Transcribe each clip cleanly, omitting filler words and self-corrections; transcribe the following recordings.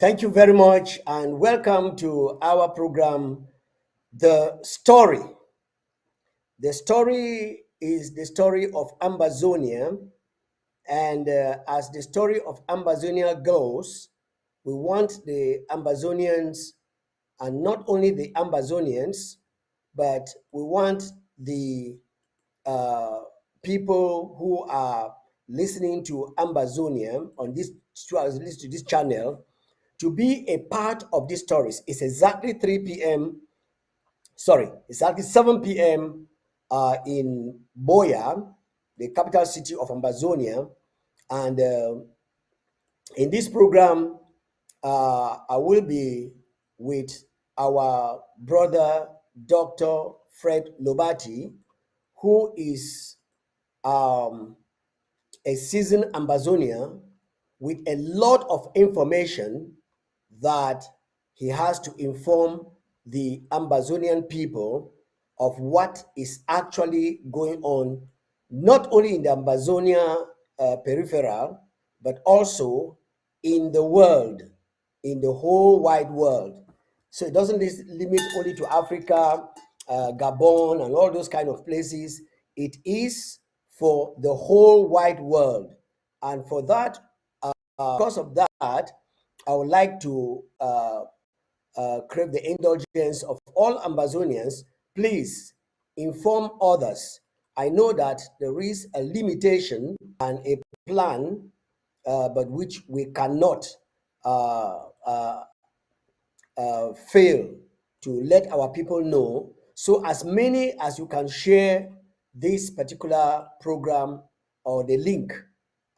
Thank you very much and welcome to our program, The Story. The story is the story of Ambazonia, and as the story of Ambazonia goes, we want the Ambazonians, and not only the Ambazonians, but we want the uh, people who are listening to Ambazonia on this channel to be a part of these stories. It's exactly 3 p.m. Sorry, it's exactly 7 p.m. In Boya, the capital city of Ambazonia. And in this program, I will be with our brother, Dr. Fred Lobati, who is um, a seasoned Ambazonian with a lot of information that he has to inform the Ambazonian people of what is actually going on, not only in the Ambazonia peripheral, but also in the world, in the whole wide world. So it doesn't limit only to Africa, Gabon, and all those kind of places. It is for the whole wide world. And for that, because of that, I would like to crave the indulgence of all Ambazonians. Please inform others. I know that there is a limitation and a plan, but which we cannot fail to let our people know. So as many as you can share this particular program or the link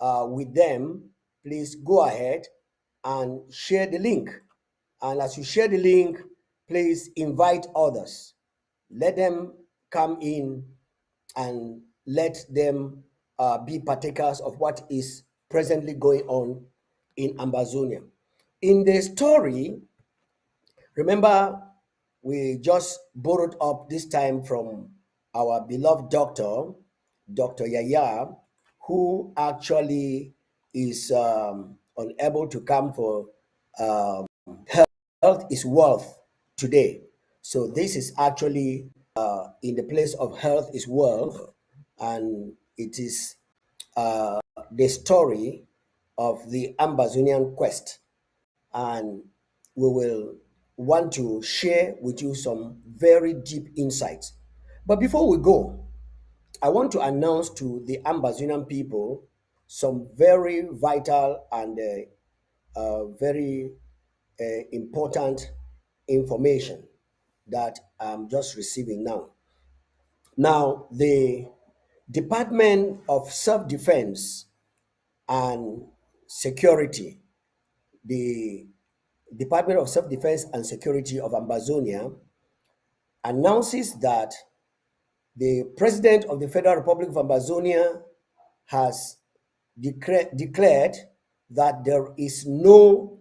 with them, please go ahead and share the link. And as you share the link, please invite others. Let them come in and let them be partakers of what is presently going on in Ambazonia. In the story, remember, we just borrowed up this time from our beloved doctor, Dr. Yaya, who actually is unable to come for health is wealth today. So this is actually in the place of health is wealth, and it is the story of the Ambazonian quest. And we will want to share with you some very deep insights. But before we go, I want to announce to the Ambazonian people some very vital and very important information that I'm just receiving now. Now, the Department of Self-Defense and Security, the Department of Self-Defense and Security of Ambazonia, announces that the President of the Federal Republic of Ambazonia has declared that there is no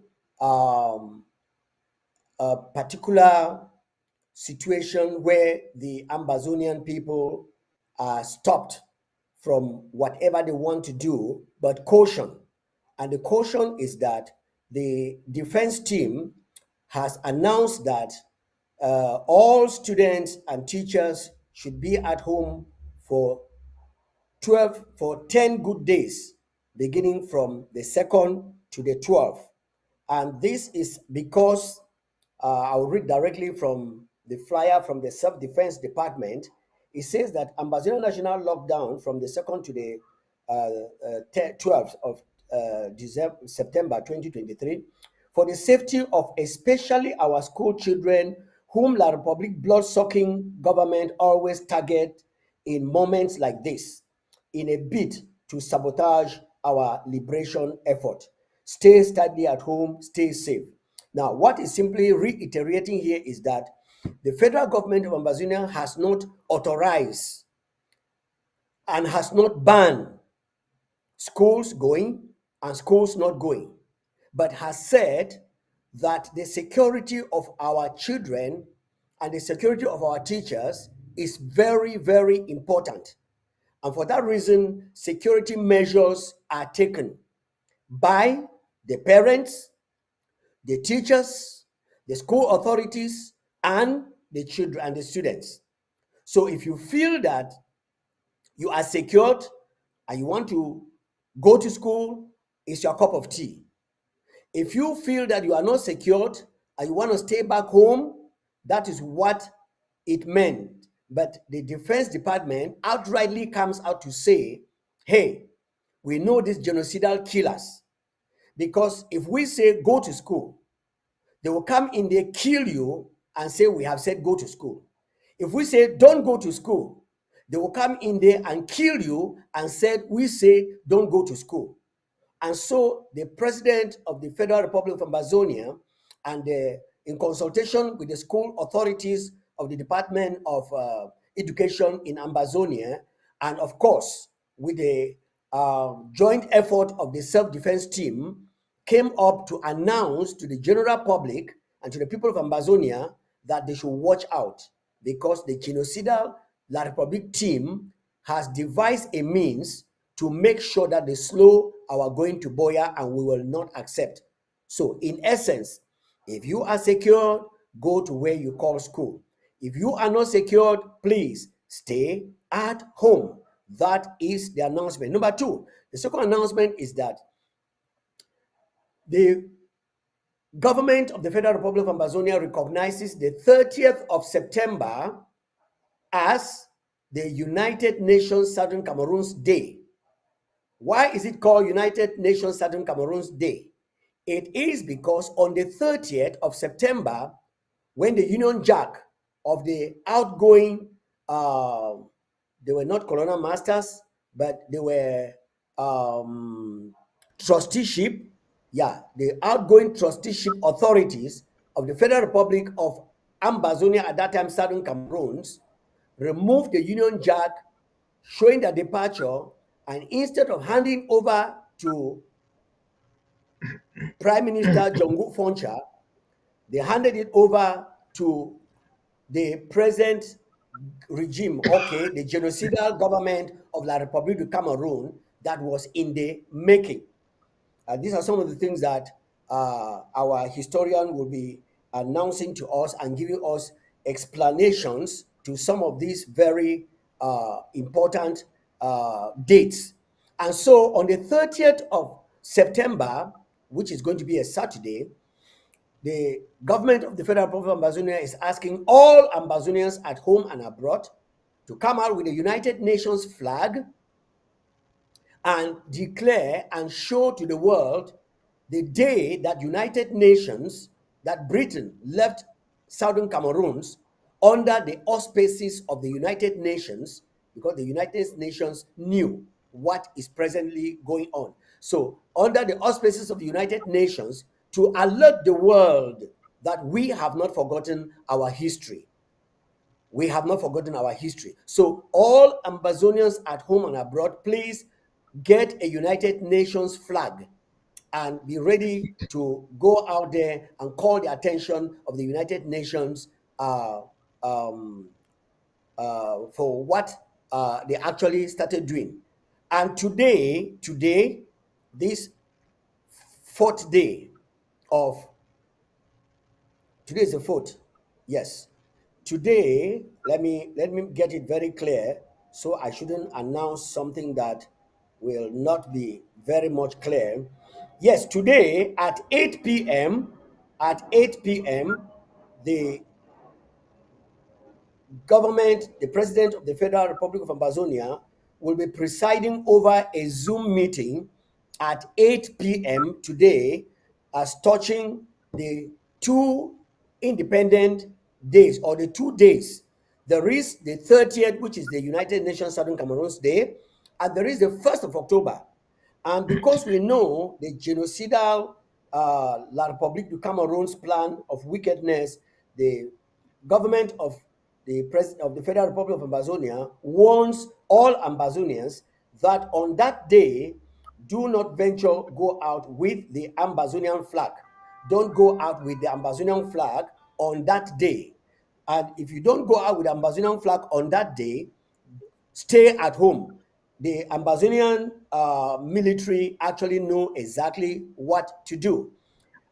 particular situation where the Ambazonian people are stopped from whatever they want to do, but caution. And the caution is that the defense team has announced that all students and teachers should be at home for 10 good days, beginning from the 2nd to the 12th. And this is because I'll read directly from the flyer from the Self-Defense Department. It says that Ambazonia National lockdown from the 2nd to the 12th of September 2023 for the safety of especially our school children, whom La Republic blood-sucking government always target in moments like this, in a bid to sabotage our liberation effort. Stay steadily at home, stay safe. Now, what is simply reiterating here is that the federal government of Ambazonia has not authorized and has not banned schools going and schools not going, but has said that the security of our children and the security of our teachers is very, very important. And for that reason, security measures are taken by the parents, the teachers, the school authorities, and the children and the students. So if you feel that you are secured and you want to go to school, it's your cup of tea. If you feel that you are not secured and you want to stay back home, that is what it meant. But the Defense Department outrightly comes out to say, hey, we know these genocidal killers. Because if we say go to school, they will come in there, kill you, and say we have said go to school. If we say don't go to school, they will come in there and kill you and said we say don't go to school. And so the president of the Federal Republic of Amazonia, and in consultation with the school authorities of the Department of Education in Amazonia, and of course with the joint effort of the self-defense team, came up to announce to the general public and to the people of Amazonia that they should watch out, because the genocidal La Republic team has devised a means to make sure that they slow our going to Boya, and we will not accept. So in essence, if you are secured, go to where you call school. If you are not secured, please stay at home. That is the announcement. Number two, the second announcement is that the government of the Federal Republic of Amazonia recognizes the 30th of September as the United Nations Southern Cameroon's Day. Why is it called United Nations Southern Cameroon's Day? It is because on the 30th of September, when the Union Jack of the outgoing, they were not colonial masters, but they were trusteeship, the outgoing trusteeship authorities of the Federal Republic of Amazonia, at that time Southern Cameroons, removed the Union Jack, showing their departure, and instead of handing over to Prime Minister Jongu Foncha, they handed it over to the present regime, okay, the genocidal government of La République du Cameroon that was in the making. These are some of the things that our historian will be announcing to us and giving us explanations to some of these very important dates. And so on the 30th of September, which is going to be a Saturday, the government of the Federal Republic of Amazonia is asking all Amazonians at home and abroad to come out with the United Nations flag and declare and show to the world the day that United Nations, that Britain left Southern Cameroons under the auspices of the United Nations, because the United Nations knew what is presently going on. So under the auspices of the United Nations, to alert the world that we have not forgotten our history. We have not forgotten our history. So all Amazonians at home and abroad, please get a United Nations flag and be ready to go out there and call the attention of the United Nations for what they actually started doing. And today, this fourth day of, today is the fourth, yes. Today, let me get it very clear, so I shouldn't announce something that will not be very much clear. Yes, today at 8 p.m., the government, the president of the Federal Republic of Amazonia, will be presiding over a Zoom meeting at 8 p.m. today, as touching the two independent days, or the 2 days. There is the 30th, which is the United Nations Southern Cameroons Day, and there is the 1st of October. And because we know the genocidal La République du Cameroon's plan of wickedness, the government of the president of the Federal Republic of Amazonia warns all Amazonians that on that day, do not venture go out with the Amazonian flag. Don't go out with the Amazonian flag on that day. And if you don't go out with the Amazonian flag on that day, stay at home. The Amazonian military actually know exactly what to do.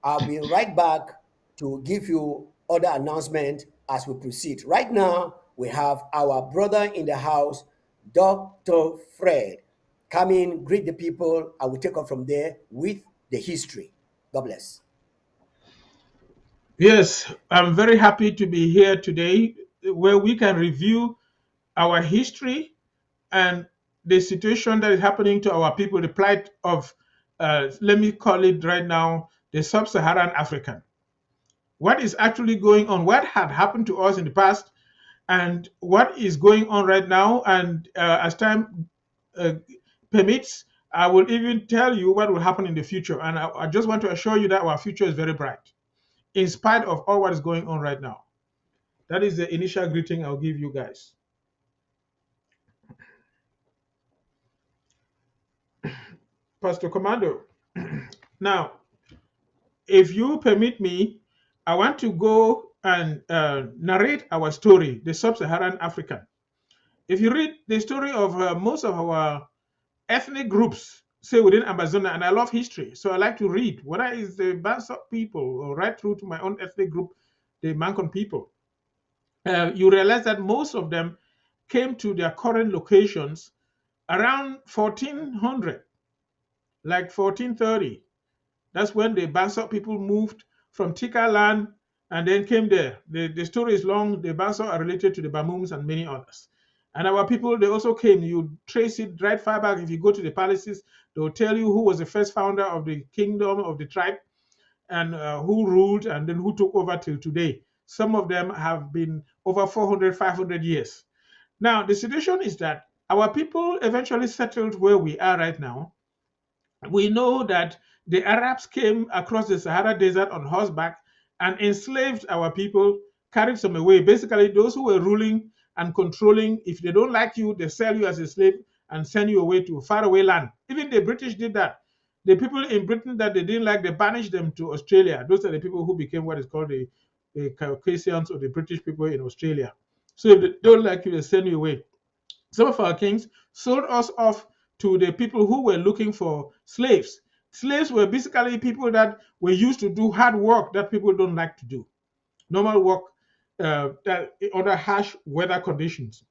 I'll be right back to give you other announcement as we proceed. Right now, we have our brother in the house, Dr. Fred. Come in, greet the people. I will take off from there with the history. God bless. Yes, I'm very happy to be here today where we can review our history and the situation that is happening to our people, the plight of, let me call it right now, the sub Saharan African. What is actually going on? What had happened to us in the past, and what is going on right now? And as time uh, permits, I will even tell you what will happen in the future. And I just want to assure you that our future is very bright, in spite of all what is going on right now. That is the initial greeting I'll give you guys. Pastor Commando. Now, if you permit me, I want to go and narrate our story, the sub Saharan African. If you read the story of most of our ethnic groups, say within Amazon, and I love history, so I like to read, whether it's the Bansok people or right through to my own ethnic group, the Mancon people, you realize that most of them came to their current locations around 1400, like 1430. That's when the Bansok people moved from Tika land and then came there. The story is long. The Bansok are related to the Bamums and many others. And our people, they also came. You trace it right far back. If you go to the palaces, they'll tell you who was the first founder of the kingdom of the tribe and who ruled and then who took over till today. Some of them have been over 400, 500 years. Now, the situation is that our people eventually settled where we are right now. We know that the Arabs came across the Sahara Desert on horseback and enslaved our people, carried some away. Basically, those who were ruling and controlling, if they don't like you, they sell you as a slave and send you away to a faraway land. Even the British did that. The people in Britain that they didn't like, they banished them to Australia. Those are the people who became what is called the Caucasians or the British people in Australia. So if they don't like you, they send you away. Some of our kings sold us off to the people who were looking for slaves. Slaves were basically people that were used to do hard work that people don't like to do, normal work under harsh weather conditions.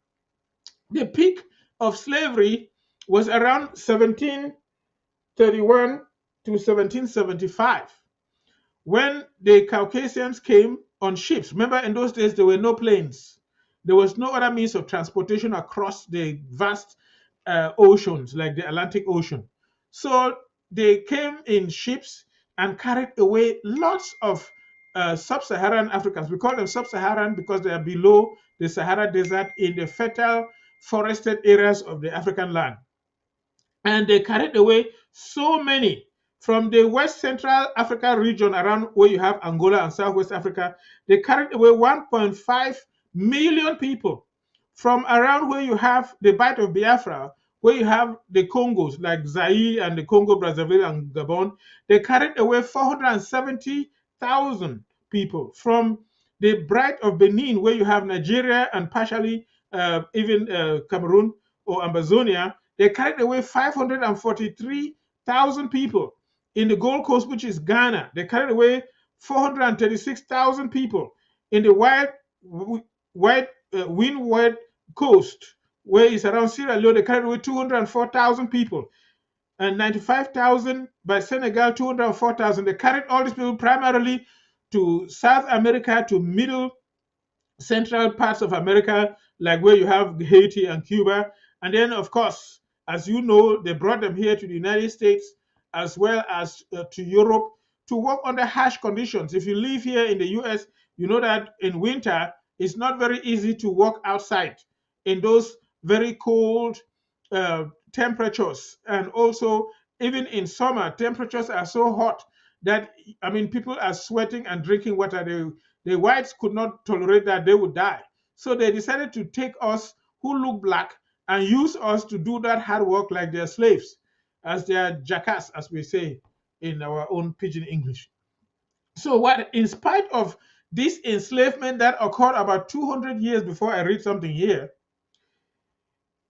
The peak of slavery was around 1731 to 1775 when the Caucasians came on ships. Remember, in those days, there were no planes. There was no other means of transportation across the vast oceans like the Atlantic Ocean. So they came in ships and carried away lots of sub Saharan Africans. We call them sub Saharan because they are below the Sahara Desert in the fertile forested areas of the African land. And they carried away so many from the West Central Africa region around where you have Angola and Southwest Africa. They carried away 1.5 million people from around where you have the Bight of Biafra, where you have the Congos like Zaire and the Congo, Brazzaville, and Gabon. They carried away 470,000 people from the Bight of Benin, where you have Nigeria and partially even Cameroon or Amazonia. They carried away 543,000 people in the Gold Coast, which is Ghana. They carried away 436,000 people in the Windward Coast, where it's around Sierra Leone. They carried away 204,000 people, and 95,000 by Senegal, 204,000. They carried all these people primarily to South America, to Middle central parts of America, like where you have Haiti and Cuba. And then, of course, as you know, they brought them here to the United States as well as to Europe to work under harsh conditions. If you live here in the US, you know that in winter, it's not very easy to walk outside in those very cold temperatures. And also, even in summer, temperatures are so hot that, I mean, people are sweating and drinking water. The whites could not tolerate that, they would die. So they decided to take us who look black and use us to do that hard work like their slaves, as their jackass, as we say in our own pidgin English. So, what, in spite of this enslavement that occurred about 200 years before I read something here,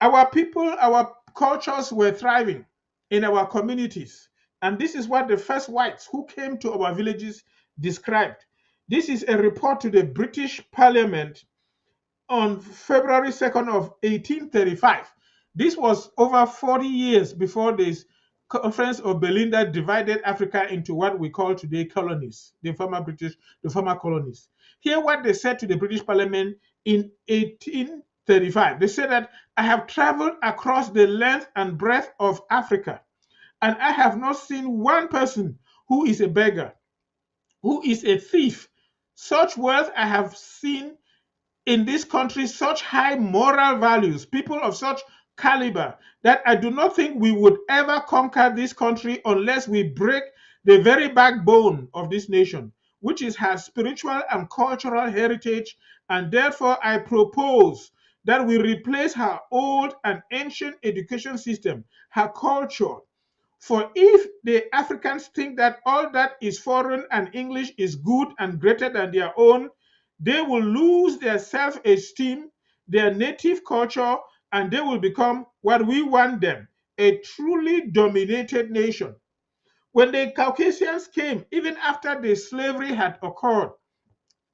our people, our cultures were thriving in our communities. And this is what the first whites who came to our villages described. This is a report to the British Parliament on February 2nd of 1835. This was over 40 years before this Conference of Berlin that divided Africa into what we call today colonies, the former colonies. Here, what they said to the British Parliament in 1835, they said that I have traveled across the length and breadth of Africa, and I have not seen one person who is a beggar, who is a thief. Such wealth I have seen in this country, such high moral values, people of such caliber, that I do not think we would ever conquer this country unless we break the very backbone of this nation, which is her spiritual and cultural heritage. And therefore, I propose that we replace her old and ancient education system, her culture. For if the Africans think that all that is foreign and English is good and greater than their own, they will lose their self esteem, their native culture, and they will become what we want them, a truly dominated nation. When the Caucasians came, even after the slavery had occurred,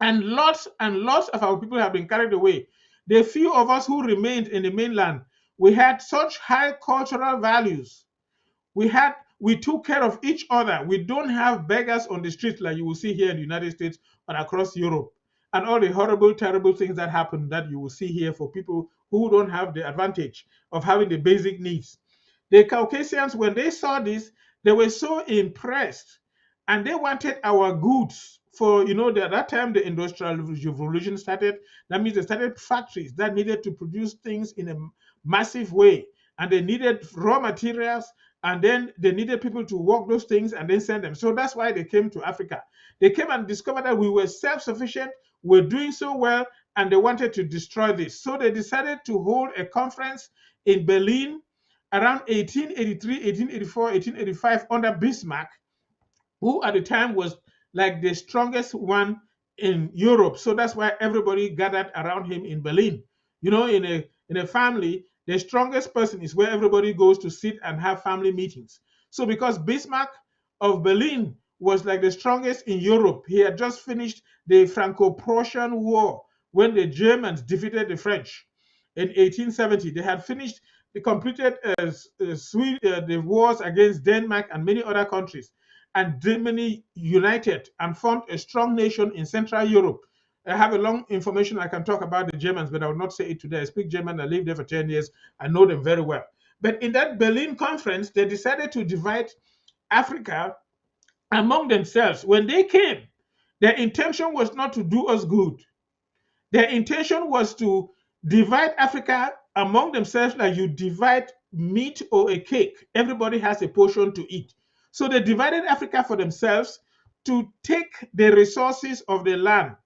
and lots of our people have been carried away, the few of us who remained in the mainland, we had such high cultural values. We took care of each other. We don't have beggars on the street like you will see here in the United States and across Europe, and all the horrible, terrible things that happen that you will see here for people who don't have the advantage of having the basic needs. The Caucasians, when they saw this, they were so impressed, and they wanted our goods. For at that time the industrial revolution started. That means they started factories that needed to produce things in a massive way, and they needed raw materials, and then they needed people to work those things and then send them. So that's why they came to Africa. They came and discovered that we were self-sufficient, we're doing so well, and they wanted to destroy this. So they decided to hold a conference in Berlin around 1883, 1884, 1885 under Bismarck, who at the time was like the strongest one in Europe. So that's why everybody gathered around him in Berlin. In a family, the strongest person is where everybody goes to sit and have family meetings. So because Bismarck of Berlin was like the strongest in Europe, he had just finished the Franco-Prussian War when the Germans defeated the French in 1870. They completed the wars against Denmark and many other countries, and Germany united and formed a strong nation in Central Europe. I have a long information I can talk about the Germans, but I will not say it today. I speak German. I lived there for 10 years. I know them very well. But in that Berlin conference, they decided to divide Africa among themselves. When they came, their intention was not to do us good. Their intention was to divide Africa among themselves like you divide meat or a cake. Everybody has a portion to eat. So they divided Africa for themselves to take the resources of the land.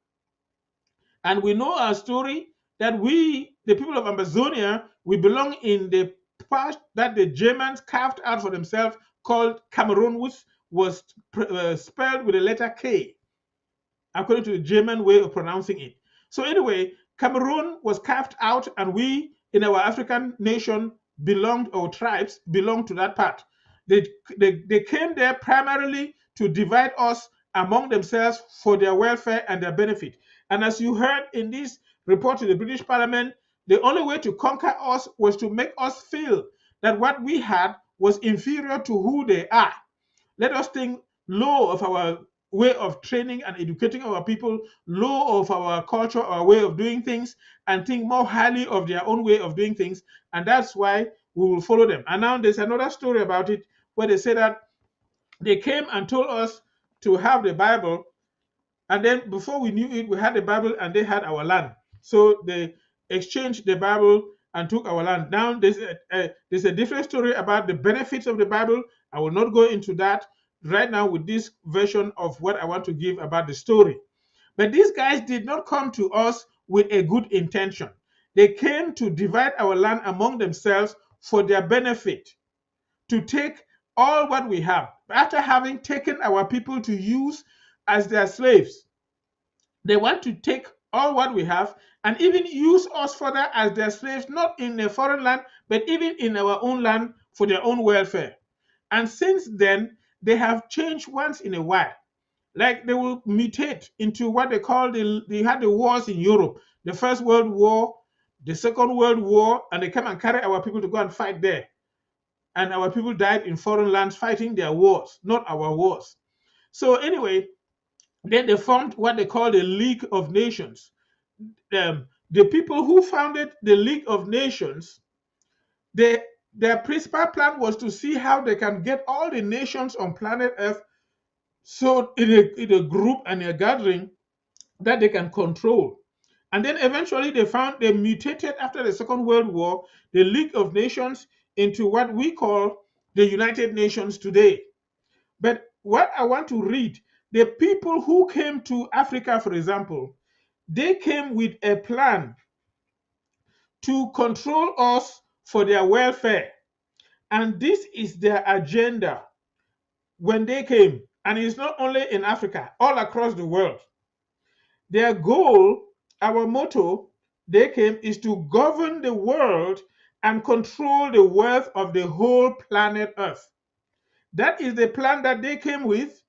And we know our story that we, the people of Amazonia, we belong in the part that the Germans carved out for themselves called Cameroon, which was spelled with the letter K, according to the German way of pronouncing it. So anyway, Cameroon was carved out, and we in our African nation belonged, or tribes belonged to that part. They came there primarily to divide us among themselves for their welfare and their benefit. And as you heard in this report to the British Parliament, the only way to conquer us was to make us feel that what we had was inferior to who they are. Let us think low of our way of training and educating our people, low of our culture, our way of doing things, and think more highly of their own way of doing things. And that's why we will follow them. And now there's another story about it where they say that they came and told us to have the Bible, and then before we knew it, we had the Bible and they had our land. So they exchanged the Bible and took our land. Now there's a different story about the benefits of the Bible. I will not go into that right now with this version of what I want to give about the story. But these guys did not come to us with a good intention. They came to divide our land among themselves for their benefit, to take all what we have. After having taken our people to use as their slaves, they want to take all what we have and even use us further as their slaves, not in a foreign land, but even in our own land for their own welfare. And since then, they have changed once in a while. Like they will mutate into what they call they had the wars in Europe, the First World War, the Second World War, and they come and carry our people to go and fight there. And our people died in foreign lands fighting their wars, not our wars. So anyway, then they formed what they call the League of Nations. The people who founded the League of Nations, their principal plan was to see how they can get all the nations on planet Earth so in a group and a gathering that they can control. And then eventually they mutated after the Second World War, the League of Nations into what we call the United Nations today. But what I want to read, the people who came to Africa, for example, they came with a plan to control us for their welfare. And this is their agenda when they came. And it's not only in Africa, all across the world. Their goal, our motto, they came is to govern the world and control the wealth of the whole planet Earth. That is the plan that they came with.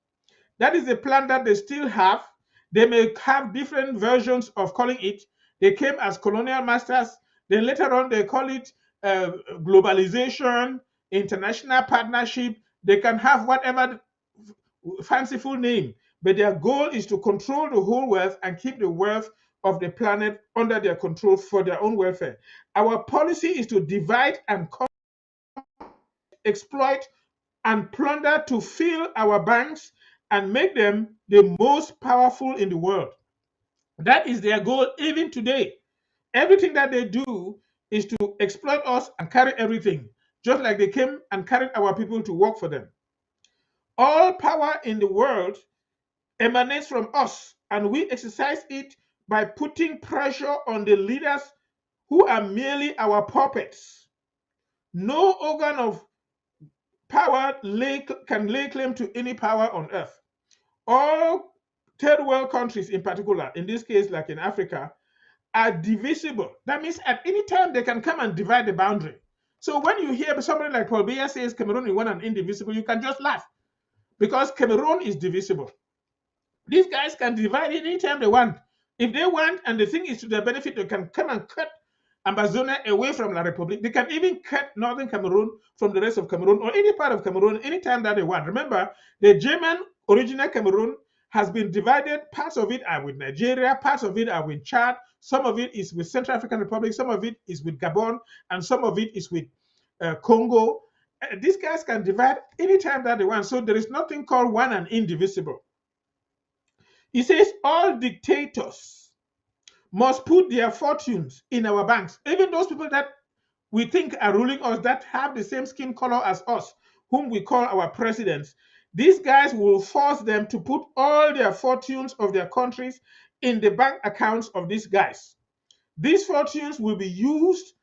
That is the plan that they still have. They may have different versions of calling it. They came as colonial masters. Then later on, they call it globalization, international partnership. They can have whatever fanciful name, but their goal is to control the whole wealth and keep the wealth of the planet under their control for their own welfare. Our policy is to divide and exploit and plunder to fill our banks and make them the most powerful in the world. That is their goal even today. Everything that they do is to exploit us and carry everything, just like they came and carried our people to work for them. All power in the world emanates from us, and we exercise it by putting pressure on the leaders who are merely our puppets. No organ of power can lay claim to any power on earth. All third world countries, in particular, in this case, like in Africa, are divisible. That means at any time they can come and divide the boundary. So when you hear somebody like Paul Biya says Cameroon is one and indivisible, you can just laugh because Cameroon is divisible. These guys can divide anytime they want. If they want, and the thing is to their benefit, they can come and cut Ambazonia away from La Republique. They can even cut northern Cameroon from the rest of Cameroon or any part of Cameroon anytime that they want. Remember, the German original Cameroon has been divided. Parts of it are with Nigeria, parts of it are with Chad, some of it is with Central African Republic, some of it is with Gabon, and some of it is with Congo. These guys can divide anytime that they want. So there is nothing called one and indivisible. He says all dictators must put their fortunes in our banks. Even those people that we think are ruling us that have the same skin color as us, whom we call our presidents, these guys will force them to put all their fortunes of their countries in the bank accounts of these guys. These fortunes will be used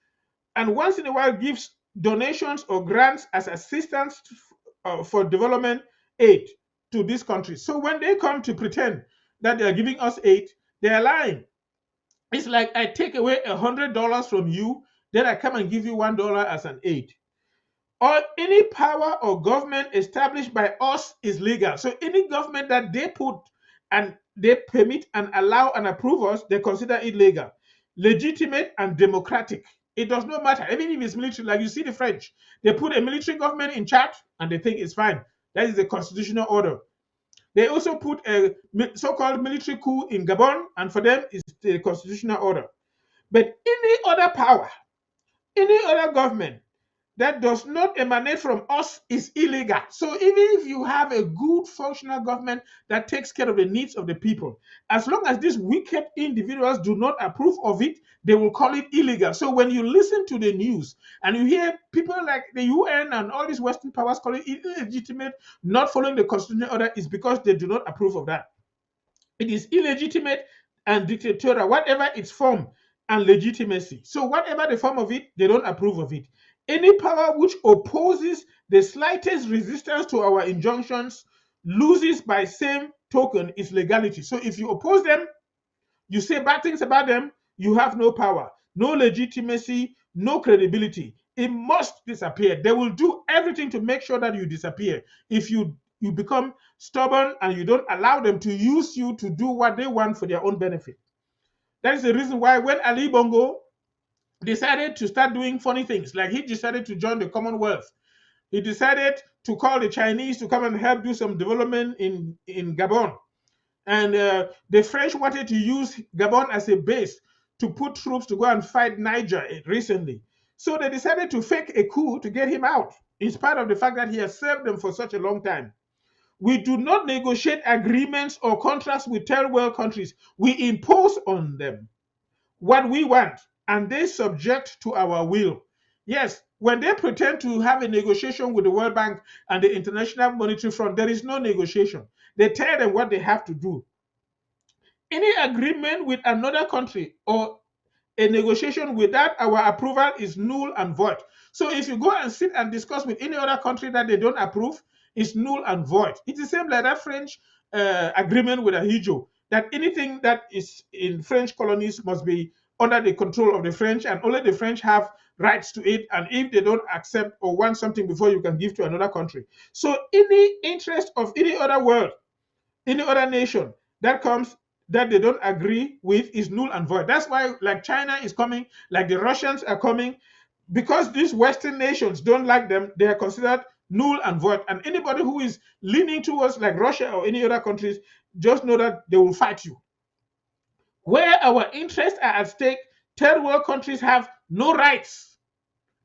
and once in a while gives donations or grants as assistance for development aid to these countries. So when they come to pretend that they are giving us aid, they are lying. It's like I take away $100 from you, then I come and give you $1 as an aid. Or any power or government established by us is legal. So any government that they put and they permit and allow and approve us, they consider it legal, legitimate and democratic. It does not matter, even if it's military. Like you see the French, they put a military government in charge and they think it's fine. That is the constitutional order. They also put a so-called military coup in Gabon, and for them it's the constitutional order. But any other power, any other government that does not emanate from us is illegal. So even if you have a good functional government that takes care of the needs of the people, as long as these wicked individuals do not approve of it, they will call it illegal. So when you listen to the news and you hear people like the UN and all these Western powers calling it illegitimate, not following the constitutional order, is because they do not approve of that. It is illegitimate and dictatorial, whatever its form and legitimacy. So whatever the form of it, they don't approve of it. Any power which opposes the slightest resistance to our injunctions loses by same token its legality. So if you oppose them, you say bad things about them, you have no power, no legitimacy, no credibility. It must disappear. They will do everything to make sure that you disappear if you you become stubborn and you don't allow them to use you to do what they want for their own benefit. That is the reason why when Ali Bongo decided to start doing funny things, like he decided to join the Commonwealth, he decided to call the Chinese to come and help do some development in Gabon. And the French wanted to use Gabon as a base to put troops to go and fight Niger recently. So they decided to fake a coup to get him out, in spite of the fact that he has served them for such a long time. We do not negotiate agreements or contracts with third world countries. We impose on them what we want, and they subject to our will. Yes, when they pretend to have a negotiation with the World Bank and the International Monetary Fund, there is no negotiation. They tell them what they have to do. Any agreement with another country or a negotiation without our approval is null and void. So if you go and sit and discuss with any other country that they don't approve, it's null and void. It's the same like that French agreement with Ahijo, that anything that is in French colonies must be under the control of the French, and only the French have rights to it. And if they don't accept or want something before you can give to another country. So any interest of any other world, any other nation that comes that they don't agree with is null and void. That's why, like China is coming, like the Russians are coming, because these Western nations don't like them, they are considered null and void. And anybody who is leaning towards like Russia or any other countries, just know that they will fight you. Where our interests are at stake, third world countries have no rights.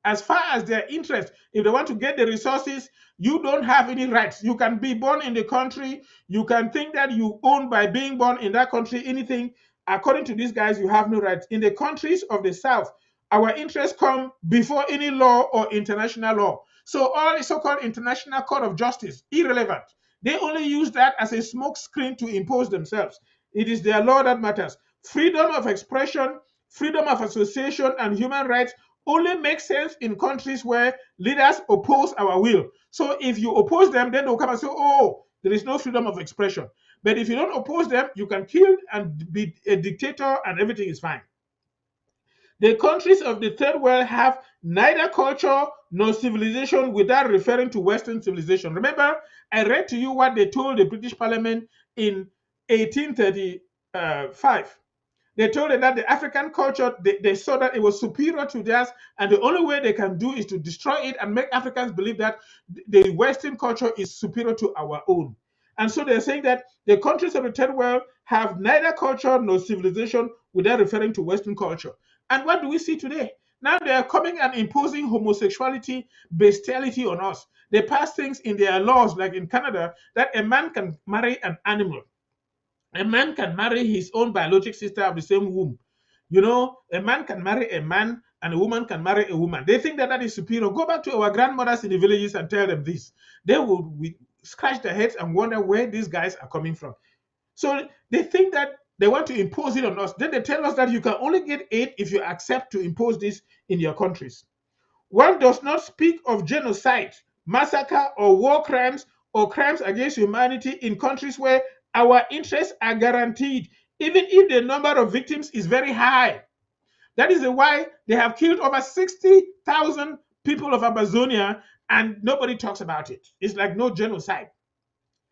As far as their interest, if they want to get the resources, you don't have any rights. You can be born in the country, you can think that you own by being born in that country anything. According to these guys, you have no rights. In the countries of the South, our interests come before any law or international law. So all the so-called International Court of Justice, irrelevant. They only use that as a smoke screen to impose themselves. It is their law that matters. Freedom of expression, freedom of association, and human rights only makes sense in countries where leaders oppose our will. So if you oppose them, then they'll come and say, oh, there is no freedom of expression. But if you don't oppose them, you can kill and be a dictator and everything is fine. The countries of the third world have neither culture nor civilization without referring to Western civilization. Remember, I read to you what they told the British Parliament in 1835. They told them that the African culture, they saw that it was superior to theirs, and the only way they can do is to destroy it and make Africans believe that the Western culture is superior to our own. And so they're saying that the countries of the third world have neither culture nor civilization without referring to Western culture. And what do we see today? Now they are coming and imposing homosexuality, bestiality on us. They pass things in their laws, like in Canada, that a man can marry an animal. A man can marry his own biologic sister of the same womb. You know, a man can marry a man and a woman can marry a woman. They think that that is superior. Go back to our grandmothers in the villages and tell them this. They will scratch their heads and wonder where these guys are coming from. So they think that they want to impose it on us. Then they tell us that you can only get aid if you accept to impose this in your countries. One does not speak of genocide, massacre, or war crimes or crimes against humanity in countries where our interests are guaranteed, even if the number of victims is very high. That is why they have killed over 60,000 people of Amazonia and nobody talks about it. It's like no genocide.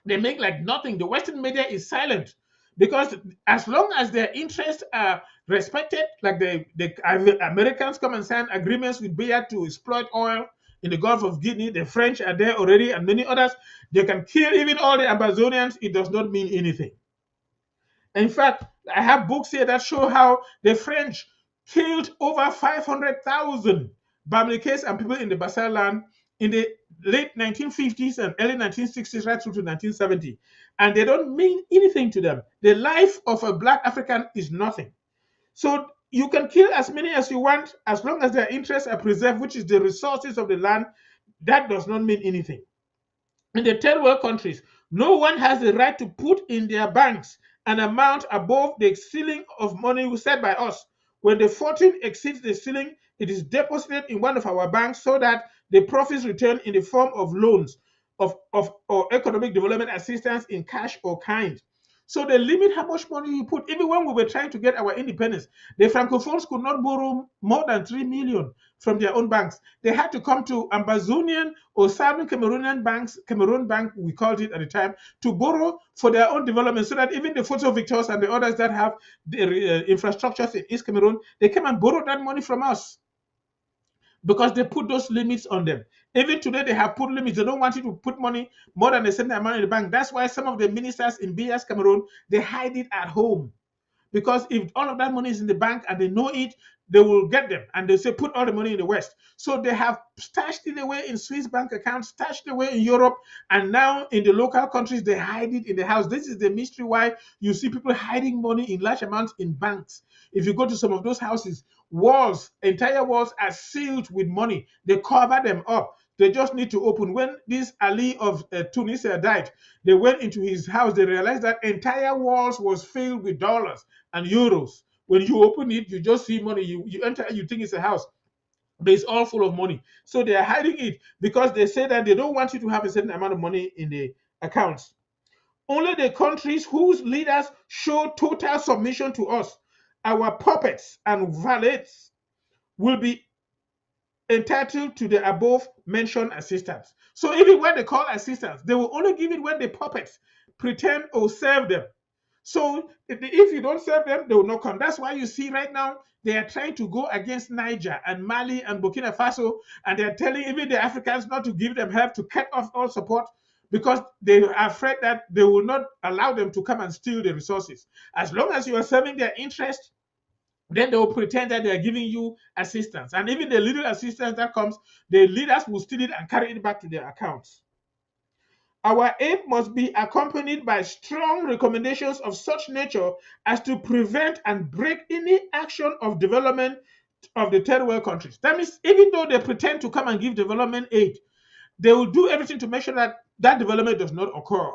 They make like nothing. The Western media is silent because as long as their interests are respected, like the Americans come and sign agreements with Beyer to exploit oil in the Gulf of Guinea, the French are there already, and many others. They can kill even all the Amazonians. It does not mean anything. In fact, I have books here that show how the French killed over 500,000 Bamilekes and people in the Basel land in the late 1950s and early 1960s, right through to 1970. And they don't mean anything to them. The life of a black African is nothing. So you can kill as many as you want as long as their interests are preserved, which is the resources of the land. That does not mean anything. In the third world countries, no one has the right to put in their banks an amount above the ceiling of money set by us. When the fortune exceeds the ceiling, it is deposited in one of our banks so that the profits return in the form of loans or economic development assistance in cash or kind. So they limit how much money you put. Even when we were trying to get our independence, the Francophones could not borrow more than 3 million from their own banks. They had to come to Ambazonian or Southern Cameroonian banks, Cameroon Bank, we called it at the time, to borrow for their own development, so that even the Photo Victors and the others that have the infrastructures in East Cameroon, they came and borrowed that money from us because they put those limits on them. Even today, they have put limits. They don't want you to put money more than a certain amount in the bank. That's why some of the ministers in BS Cameroon, they hide it at home. Because if all of that money is in the bank and they know it, they will get them. And they say, put all the money in the West. So they have stashed it away in Swiss bank accounts, stashed it away in Europe. And now in the local countries, they hide it in the house. This is the mystery why you see people hiding money in large amounts in banks. If you go to some of those houses, walls, entire walls are sealed with money. They cover them up. They just need to open. When this Ali of Tunisia died, they went into his house. They realized that entire walls was filled with dollars and euros. When you open it, you just see money. You enter, you think it's a house, but it's all full of money. So they are hiding it because they say that they don't want you to have a certain amount of money in the accounts. Only the countries whose leaders show total submission to us, our puppets and valets, will be entitled to the above mentioned assistance. So even when they call assistance, they will only give it when the puppets pretend or serve them. So if you don't serve them, they will not come. That's why you see right now they are trying to go against Niger and Mali and Burkina Faso, and they are telling even the Africans not to give them help, to cut off all support, because they are afraid that they will not allow them to come and steal the resources. As long as you are serving their interest, then they will pretend that they are giving you assistance. And even the little assistance that comes, the leaders will steal it and carry it back to their accounts. Our aid must be accompanied by strong recommendations of such nature as to prevent and break any action of development of the third world countries. That means even though they pretend to come and give development aid, they will do everything to make sure that that development does not occur.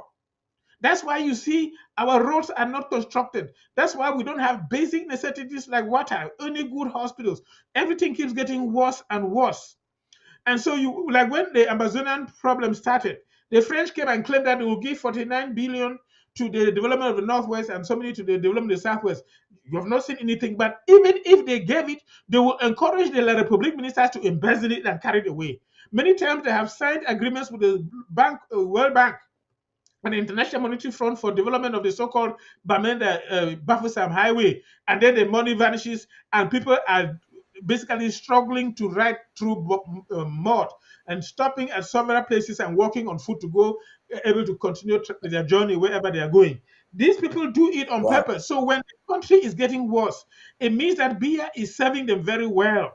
That's why you see our roads are not constructed. That's why we don't have basic necessities like water, any good hospitals. Everything keeps getting worse and worse. And so you, like when the Amazonian problem started, the French came and claimed that they will give 49 billion to the development of the Northwest and so many to the development of the Southwest. You have not seen anything. But even if they gave it, they will encourage the La Republique ministers to embezzle it and carry it away. Many times they have signed agreements with the bank, World Bank, and the International Monetary Fund for development of the so-called Bamenda Bafusam Highway, and then the money vanishes, and people are basically struggling to ride through mud and stopping at several places and walking on foot to go able to continue their journey wherever they are going. These people do it on Wow. purpose. So when the country is getting worse, it means that Biya is serving them very well.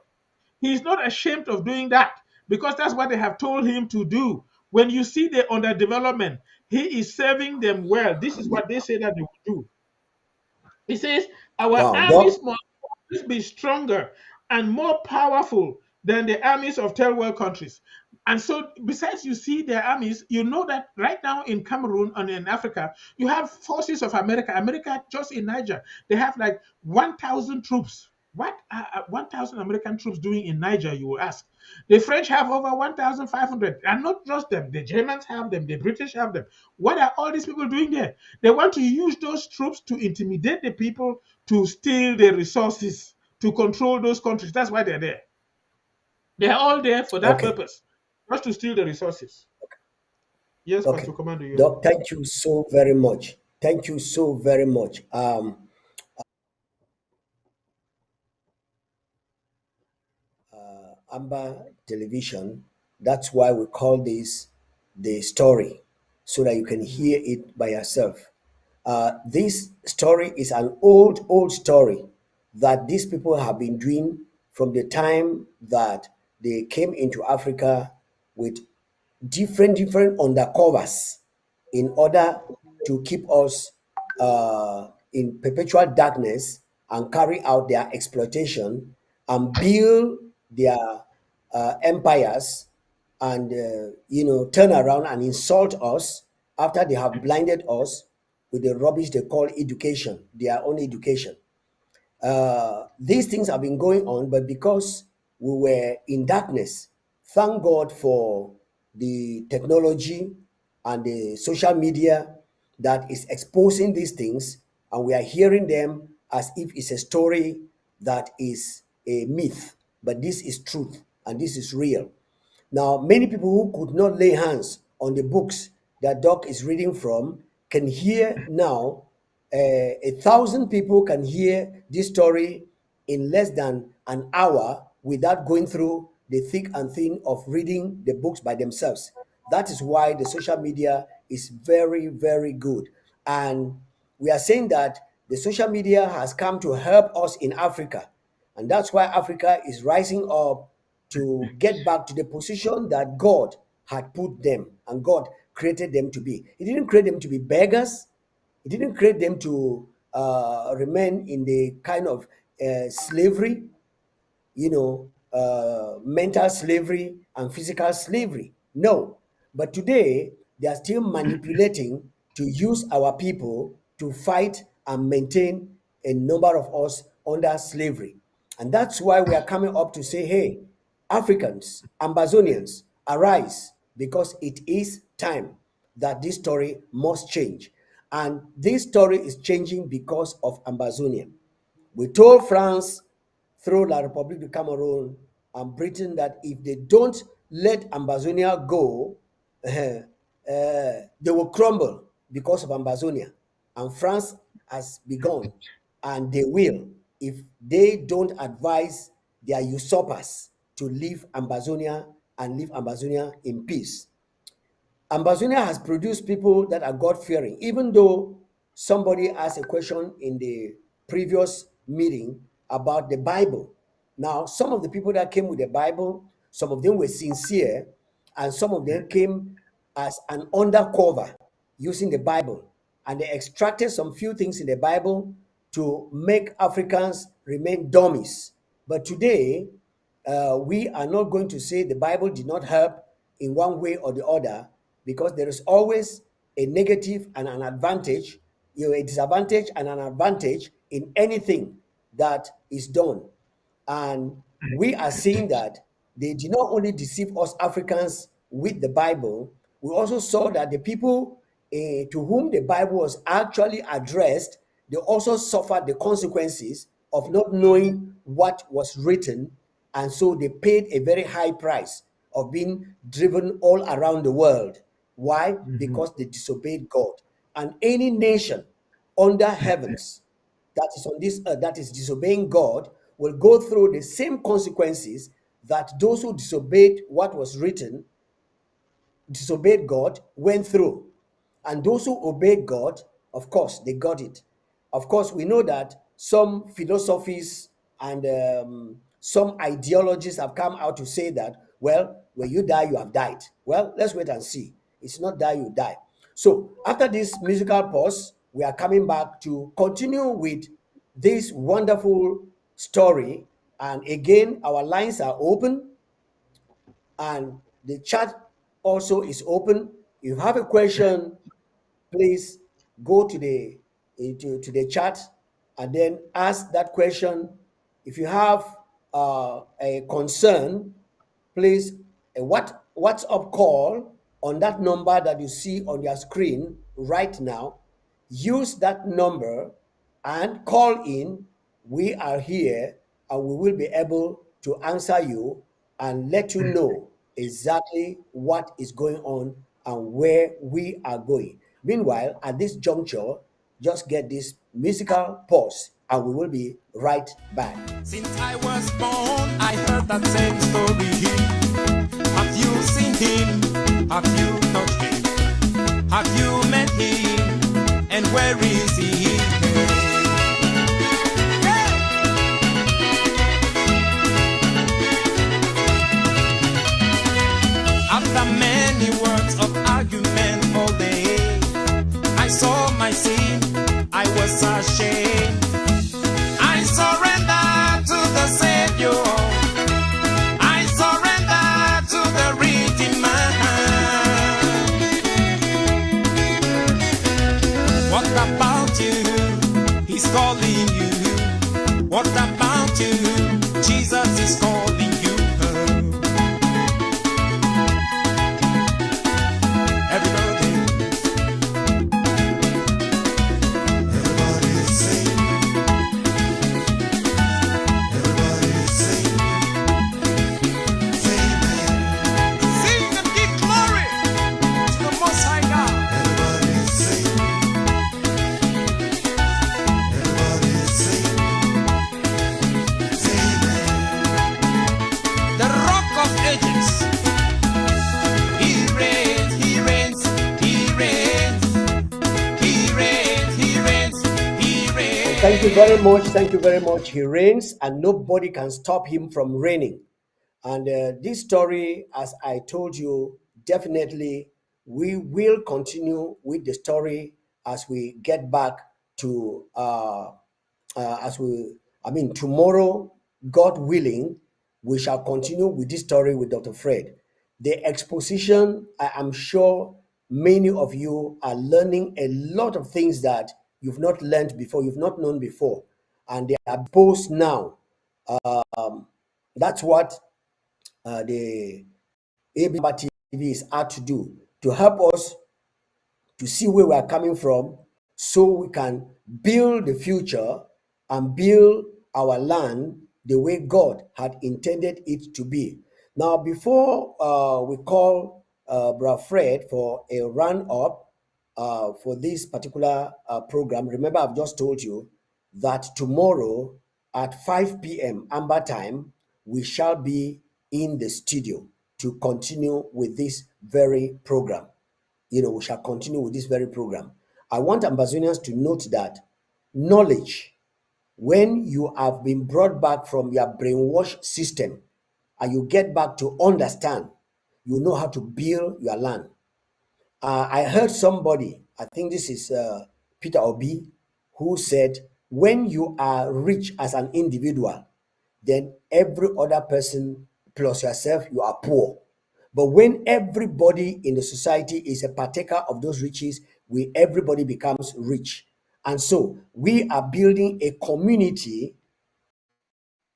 He's not ashamed of doing that because that's what they have told him to do. When you see the underdevelopment, he is serving them well. This is what they say that they will do. He says, our Wow. armies Doc, must be stronger and more powerful than the armies of third world countries. And so, besides, you see their armies, you know that right now in Cameroon and in Africa, you have forces of America. America, just in Niger, they have like 1,000 troops. What are 1,000 American troops doing in Niger, you will ask? The French have over 1,500, and not just them. The Germans have them, the British have them. What are all these people doing there? They want to use those troops to intimidate the people, to steal the resources, to control those countries. That's why they're there. They're all there for that okay. purpose, just to steal the resources. Yes, Okay. Pastor Commando, you. Doc, thank you so very much. Thank you so very much. Amber Television, that's why we call this the story, so that you can hear it by yourself. This story is an old, old story that these people have been doing from the time that they came into Africa with different undercovers in order to keep us in perpetual darkness and carry out their exploitation and build their empires and turn around and insult us after they have blinded us with the rubbish they call education, their own education. These things have been going on, but because we were in darkness, thank God for the technology and the social media. that is exposing these things, and we are hearing them as if it's a story that is a myth. But this is truth and this is real. Now, many people who could not lay hands on the books that Doc is reading from can hear now. 1,000 people can hear this story in less than an hour without going through the thick and thin of reading the books by themselves. That is why the social media is very, very good. And we are saying that the social media has come to help us in Africa. And that's why Africa is rising up to get back to the position that God had put them and God created them to be. He didn't create them to be beggars. He didn't create them to remain in the kind of slavery, mental slavery and physical slavery. No. But today, they are still manipulating to use our people to fight and maintain a number of us under slavery. And that's why we are coming up to say, hey, Africans, Ambazonians, arise, because it is time that this story must change. And this story is changing because of Ambazonia. We told France through La République du Cameroon and Britain that if they don't let Ambazonia go, they will crumble because of Ambazonia. And France has begun, and they will if they don't advise their usurpers to leave Ambazonia and leave Ambazonia in peace. Ambazonia has produced people that are God-fearing, even though somebody asked a question in the previous meeting about the Bible. Now, some of the people that came with the Bible, some of them were sincere, and some of them came as an undercover using the Bible. And they extracted some few things in the Bible to make Africans remain dummies. But today, we are not going to say the Bible did not help in one way or the other, because there is always a negative and an advantage, a disadvantage and an advantage in anything that is done. And we are seeing that they did not only deceive us Africans with the Bible, we also saw that the people to whom the Bible was actually addressed, they also suffered the consequences of not knowing what was written, and so they paid a very high price of being driven all around the world. Why? Because they disobeyed God. And any nation under heavens that is on this earth that is disobeying God will go through the same consequences that those who disobeyed what was written, disobeyed God, went through. And those who obeyed God, of course, they got it. Of course, we know that some philosophies and some ideologies have come out to say that, well, when you die, you have died. Well, let's wait and see. It's not die, you die. So after this musical pause, we are coming back to continue with this wonderful story. And again, our lines are open and the chat also is open. If you have a question, please go to the chat and then ask that question. If you have a concern, please a WhatsApp call on that number that you see on your screen right now. Use that number and call in. We are here and we will be able to answer you and let you know exactly what is going on and where we are going. Meanwhile, at this juncture, just get this musical pause and we will be right back. Since I was born, I heard that same story. Have you seen him? Have you touched him? Have you met him? And where is he? After many words of argument all day, I saw my sin, I was ashamed. I surrender to the Savior, I surrender to the Redeemer. What about you? He's calling you. What about you? Jesus is calling you. Everybody. Thank you very much. Thank you very much. He reigns, and nobody can stop him from reigning. And this story, as I told you, definitely we will continue with the story as we get back to tomorrow, God willing, we shall continue with this story with Dr. Fred. The exposition, I am sure many of you are learning a lot of things that you've not learned before, you've not known before, and they are posed now. That's what the ABC TV is out to do, to help us to see where we are coming from so we can build the future and build our land the way God had intended it to be. Now, before we call Brother Fred for a run up for this particular program, remember I've just told you that tomorrow at 5 p.m. Amber time, we shall be in the studio to continue with this very program. We shall continue with this very program. I want Ambazonians to note that knowledge, when you have been brought back from your brainwash system and you get back to understand, you know how to build your land. I heard somebody, I think this is Peter Obi, who said, when you are rich as an individual, then every other person plus yourself, you are poor. But when everybody in the society is a partaker of those riches, everybody becomes rich. And so we are building a community.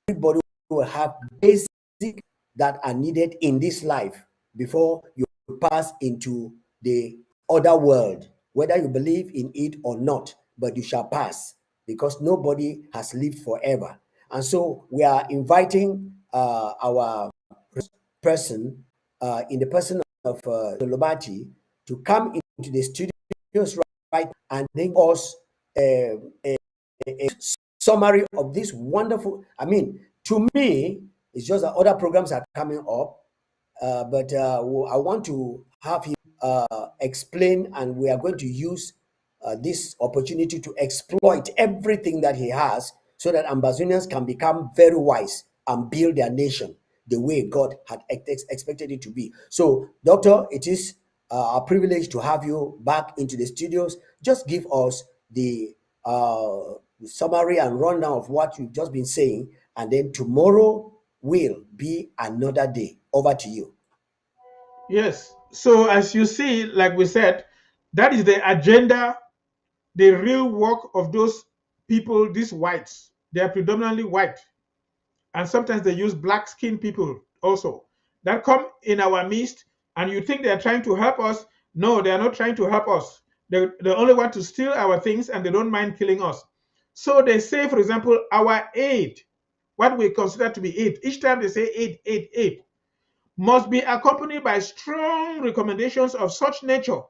Everybody will have basic that are needed in this life before you pass into the other world, whether you believe in it or not, but you shall pass, because nobody has lived forever. And so we are inviting our person, in the person of LOBATI, to come into the studios right and bring us a summary of this wonderful. I mean, to me, it's just that other programs are coming up, but I want to have him explain, and we are going to use this opportunity to exploit everything that he has so that Ambazonians can become very wise and build their nation the way God had expected it to be. So, Doctor, it is a privilege to have you back into the studios. Just give us the summary and rundown of what you've just been saying, and then tomorrow will be another day. Over to you. Yes. So as you see, like we said, that is the agenda, the real work of those people, these whites. They are predominantly white. And sometimes they use black-skinned people also that come in our midst, and you think they are trying to help us. No, they are not trying to help us. They only want to steal our things, and they don't mind killing us. So they say, for example, our aid, what we consider to be aid, each time they say aid, must be accompanied by strong recommendations of such nature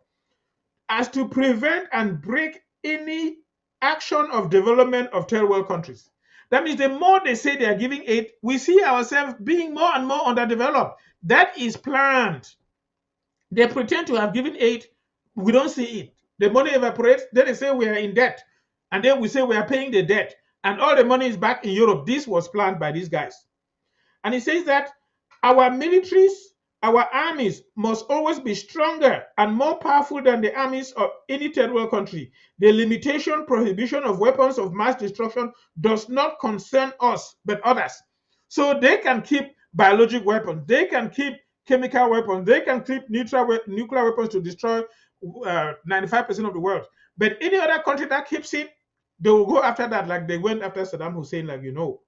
as to prevent and break any action of development of third world countries. That means the more they say they are giving aid, we see ourselves being more and more underdeveloped. That is planned. They pretend to have given aid, we don't see it. The money evaporates, then they say we are in debt, and then we say we are paying the debt, and all the money is back in Europe. This was planned by these guys. And he says that our militaries, our armies must always be stronger and more powerful than the armies of any third world country. The limitation, prohibition of weapons of mass destruction does not concern us, but others. So they can keep biologic weapons, they can keep chemical weapons, they can keep nuclear weapons to destroy 95% of the world. But any other country that keeps it, they will go after that, like they went after Saddam Hussein, like you know.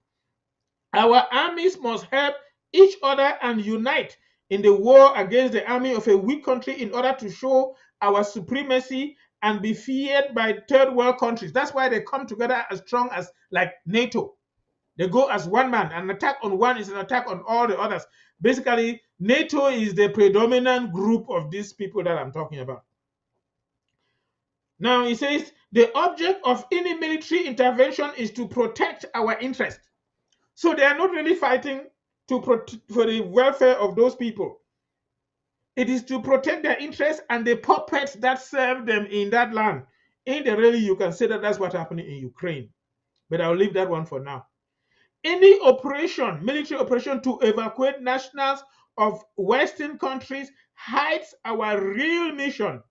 Our armies must help each other and unite in the war against the army of a weak country in order to show our supremacy and be feared by third world countries. That's why they come together as strong as like NATO. They go as one man. An attack on one is an attack on all the others. Basically, NATO is the predominant group of these people that I'm talking about. Now, he says the object of any military intervention is to protect our interest. So they are not really fighting for the welfare of those people. It is to protect their interests and the puppets that serve them in that land. In the really, you can say that that's what's happening in Ukraine. but I'll leave that one for now. Any operation, military operation to evacuate nationals of Western countries hides our real mission,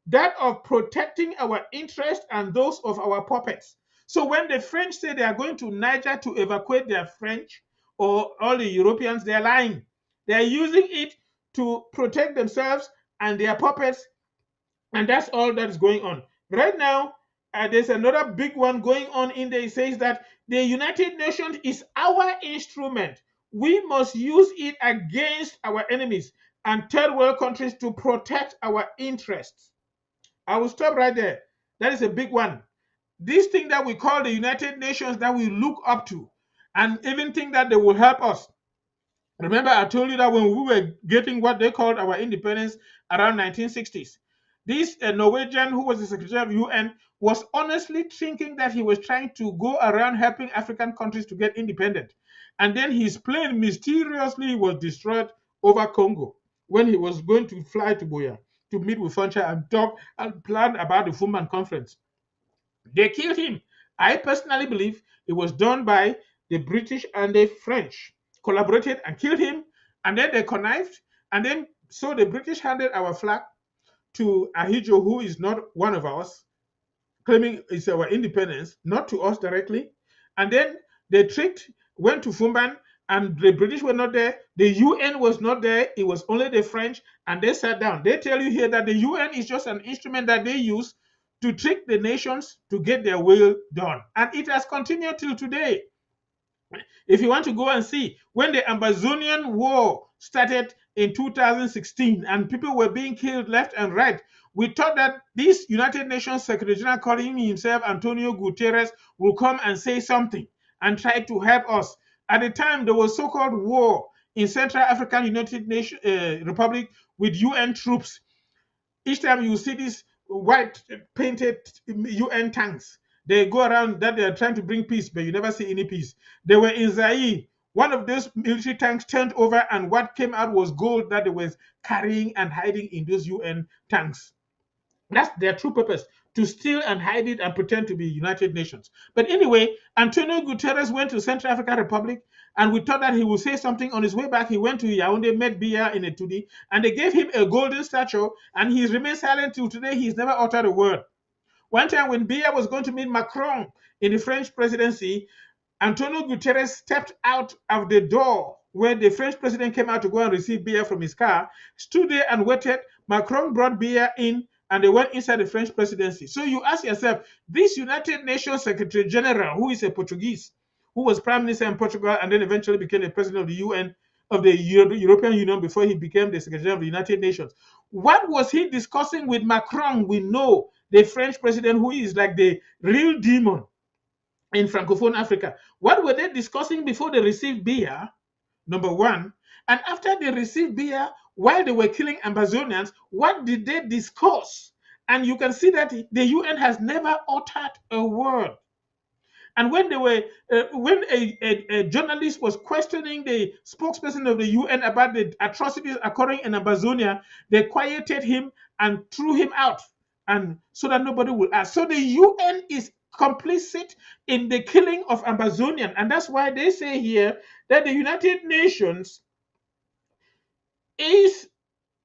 that of protecting our interests and those of our puppets. So when the French say they are going to Niger to evacuate their French or all the Europeans, they're lying. They're using it to protect themselves and their puppets, and that's all that is going on. Right now, there's another big one going on in there. It says that the United Nations is our instrument. We must use it against our enemies and third world countries to protect our interests. I will stop right there. That is a big one. This thing that we call the United Nations that we look up to and even think that they will help us. Remember, I told you that when we were getting what they called our independence around 1960s, this Norwegian, who was the Secretary of UN, was honestly thinking that he was trying to go around helping African countries to get independent. And then his plane mysteriously was destroyed over Congo when he was going to fly to Buea to meet with Funcha and talk and plan about the Fuman conference. They killed him. I personally believe it was done by the British and the French, collaborated and killed him, and then they connived, and then so the British handed our flag to Ahijo, who is not one of us, claiming it's our independence, not to us directly, and then they tricked, went to Fumban, and the British were not there, the UN was not there, it was only the French, and they sat down. They tell you here that the UN is just an instrument that they use to trick the nations to get their will done. And it has continued till today. If you want to go and see, when the Amazonian War started in 2016 and people were being killed left and right, we thought that this United Nations Secretary General, calling himself Antonio Guterres, will come and say something and try to help us. At the time, there was so-called war in Central African United Nation Republic with UN troops. Each time you see these white painted UN tanks, they go around that they are trying to bring peace, but you never see any peace. They were in Zaire. One of those military tanks turned over, and what came out was gold that they were carrying and hiding in those UN tanks. That's their true purpose, to steal and hide it and pretend to be United Nations. But anyway, Antonio Guterres went to Central African Republic, and we thought that he would say something. On his way back, he went to Yaoundé, met Biya in a Tudi, and they gave him a golden statue, and he's remained silent till today. He's never uttered a word. One time when Biya was going to meet Macron in the French presidency, Antonio Guterres stepped out of the door where the French president came out to go and receive Biya from his car, stood there and waited. Macron brought Biya in, and they went inside the French presidency. So you ask yourself, this United Nations Secretary General, who is a Portuguese, who was Prime Minister in Portugal and then eventually became the President of the UN, of the European Union before he became the Secretary of the United Nations. What was he discussing with Macron? We know the French president, who is like the real demon in Francophone Africa. What were they discussing before they received Biya? Number one. And after they received Biya, while they were killing Amazonians, what did they discuss? And you can see that the UN has never uttered a word. And when they were, when a journalist was questioning the spokesperson of the UN about the atrocities occurring in Amazonia, they quieted him and threw him out, and so that nobody will ask. So the UN is complicit in the killing of Amazonian, and that's why they say here that the United Nations is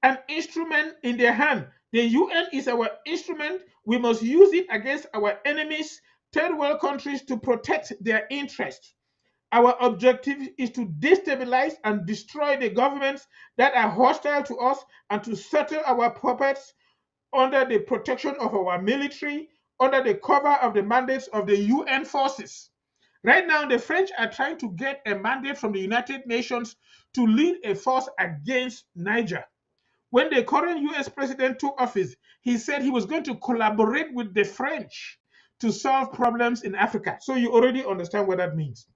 an instrument in their hand. The UN is our instrument. We must use it against our enemies, third world countries, to protect their interests. Our objective is to destabilize and destroy the governments that are hostile to us and to settle our puppets under the protection of our military, under the cover of the mandates of the UN forces. Right now, the French are trying to get a mandate from the United Nations to lead a force against Niger. When the current US president took office, he said he was going to collaborate with the French to solve problems in Africa. So you already understand what that means.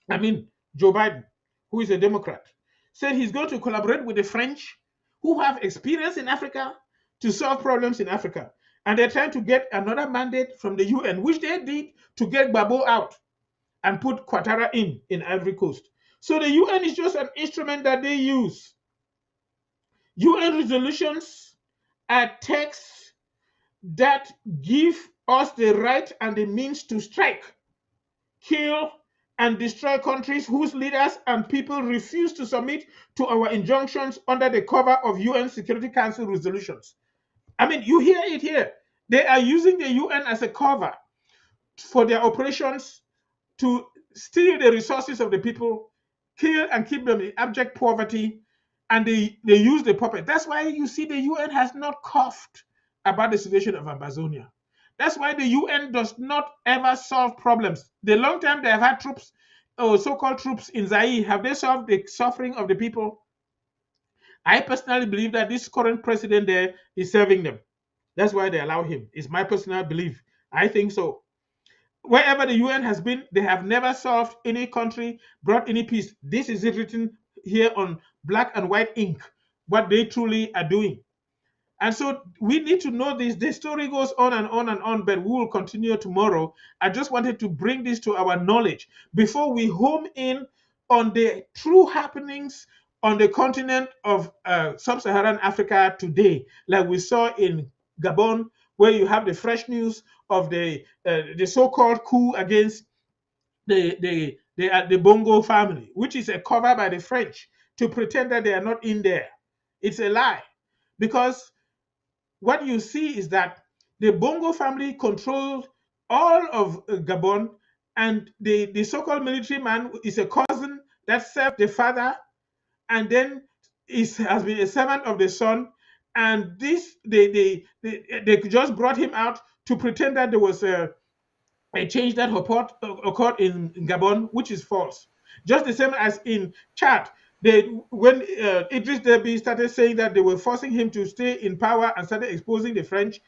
I mean, Joe Biden, who is a Democrat, said he's going to collaborate with the French, who have experience in Africa, to solve problems in Africa. And they're trying to get another mandate from the UN, which they did to get Gbagbo out and put Ouattara in Ivory Coast. So the UN is just an instrument that they use. UN resolutions are texts that give us the right and the means to strike. kill, and destroy countries whose leaders and people refuse to submit to our injunctions under the cover of UN Security Council resolutions. I mean, you hear it here. They are using the UN as a cover for their operations to steal the resources of the people, kill and keep them in abject poverty, and they use the puppet. That's why you see the UN has not coughed about the situation of Amazonia. That's why the UN does not ever solve problems. The long time they have had troops, or so-called troops in Zaire, have they solved the suffering of the people? I personally believe that this current president there is serving them. That's why they allow him. It's my personal belief. I think so. Wherever the UN has been, they have never solved any country, brought any peace. This is it written here on black and white ink, what they truly are doing. And so we need to know this. The story goes on and on and on, but we will continue tomorrow. I just wanted to bring this to our knowledge before we home in on the true happenings on the continent of sub-Saharan Africa today, like we saw in Gabon, where you have the fresh news of the so-called coup against the Bongo family, which is a cover by the French to pretend that they are not in there. It's a lie, because what you see is that the Bongo family controlled all of Gabon, and the so-called military man is a cousin that served the father, and then has been a servant of the son. And this they just brought him out to pretend that there was a change that occurred in Gabon, which is false. Just the same as in Chad, when Idris Deby started saying that they were forcing him to stay in power and started exposing the French,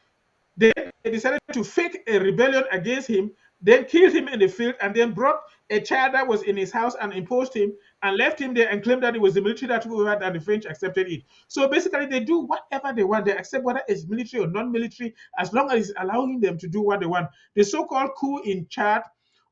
they decided to fake a rebellion against him, then killed him in the field, and then brought a child that was in his house and imposed him and left him there and claimed that it was the military that took over, that the French accepted it. So basically, they do whatever they want. They accept whether it's military or non-military, as long as it's allowing them to do what they want. The so-called coup in Chad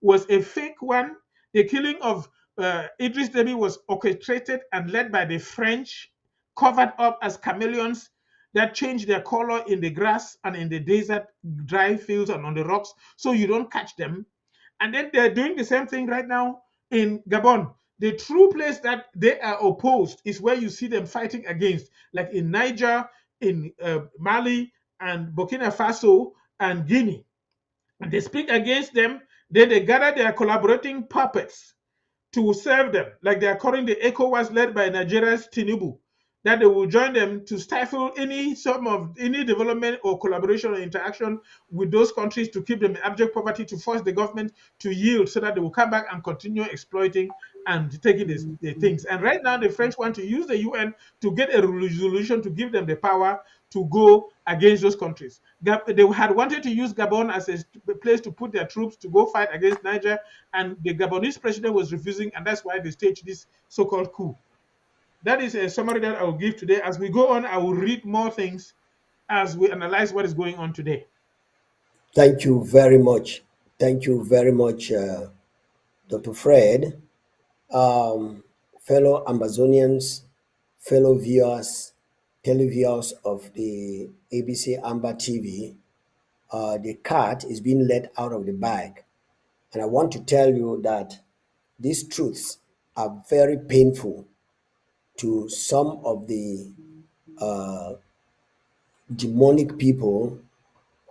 was a fake one. The killing of Idris Deby was orchestrated and led by the French, covered up as chameleons that change their color in the grass and in the desert, dry fields, and on the rocks, so you don't catch them. And then they're doing the same thing right now in Gabon. The true place that they are opposed is where you see them fighting against, like in Niger, in Mali, and Burkina Faso, and Guinea. And they speak against them, then they gather their collaborating puppets to serve them, like they are calling the ECOWAS led by Nigeria's Tinubu, that they will join them to stifle any development or collaboration or interaction with those countries, to keep them in abject poverty, to force the government to yield so that they will come back and continue exploiting and taking the things. And right now, the French want to use the UN to get a resolution to give them the power to go against those countries. They had wanted to use Gabon as a place to put their troops to go fight against Niger, and the Gabonese president was refusing, and that's why they staged this so-called coup. That is a summary that I will give today. As we go on, I will read more things as we analyze what is going on today. Thank you very much. Thank you very much, Dr. Fred. Fellow Amazonians, fellow viewers, televiewers of the ABC Amber TV, the cat is being let out of the bag. And I want to tell you that these truths are very painful to some of the demonic people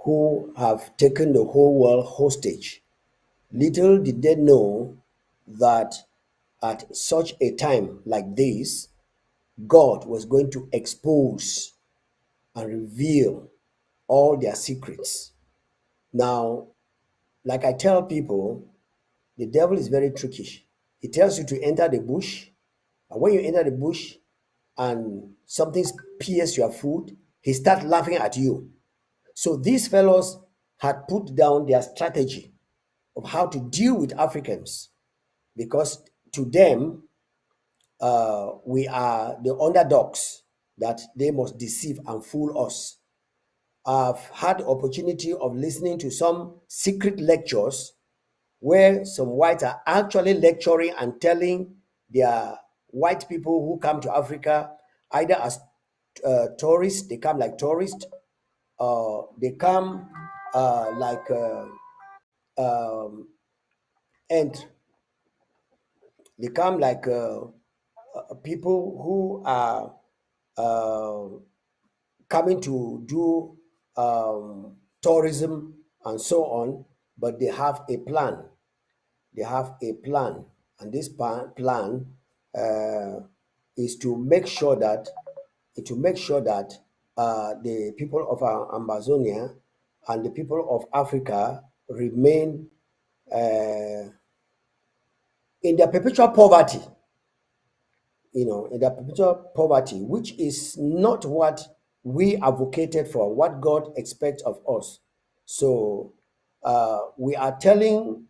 who have taken the whole world hostage. Little did they know that at such a time like this, God was going to expose and reveal all their secrets. Now, like I tell people, the devil is very trickish. He tells you to enter the bush, and when you enter the bush and something pierces your foot, he starts laughing at you. So these fellows had put down their strategy of how to deal with Africans, because to them, we are the underdogs that they must deceive and fool us. I've had the opportunity of listening to some secret lectures where some whites are actually lecturing and telling their white people who come to Africa, either as tourists, they come like tourists, they come like and they come like people who are coming to do tourism and so on, but they have a plan. They have a plan, and this plan is to make sure that the people of Amazonia and the people of Africa remain in their perpetual poverty, in their perpetual poverty, which is not what we advocated for, what God expects of us. So we are telling